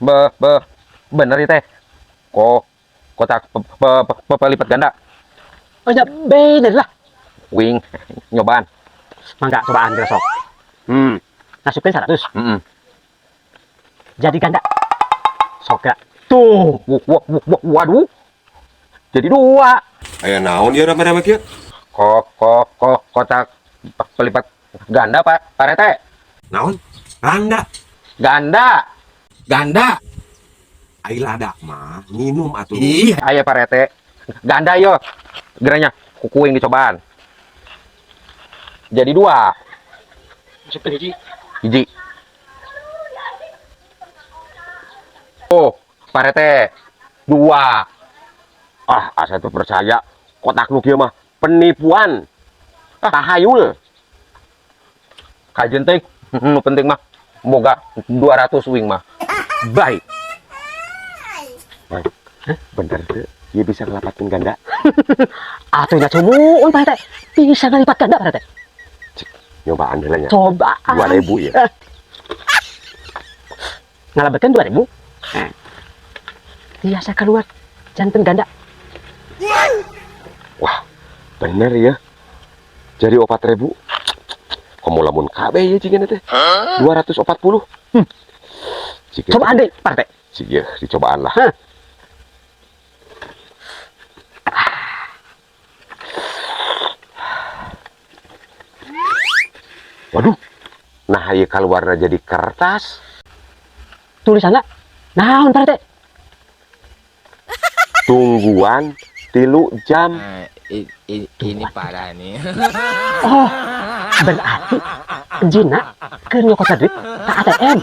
be, bener itu teh. Kotak pelipat ganda. Oh ya bener lah. Wing nyobaan. Mangga cobaan besok. Masukin 100. Jadi ganda. Soga. Tuh. Waduh. Jadi 2. Aya naon ya rame-rame kieu? Kotak pelipat ganda Pak Rete. Naon? Randa. Ganda. Ai ladak mah minum atuh. Ih, aya Pak Rete. Ganda yo. Geranya kuing dicobaan. Jadi 2. Masukin Hiji. Oh, Pak Rete. 2. Asa tuh percaya kotak nu kieu mah penipuan. Tahayul. Kajen teh nu penting mah boga 200 wing mah. Baik. Bener tuh, dia bisa ngelapatin ganda. Atuh nya cumuun Pak Rete. Bisa ngelipat ganda Pak Rete. Nyobaan heula nya. Coba. 2.000 ya. Ngalabetan 2000. Biasa keluar jantan ganda. Wah, bener ya. Jadi 4.000. Kamu lamun KB ya jigana teh. 240. Coba andai Pak Rete. Sige, dicobaan lah. Waduh. Nah, ieu keluarna jadi kertas. Tulisannya naon Pak Rete? Tungguan 3 jam. Ini parah nih. Oh, berarti Jina keur nyokot duit ke ATM.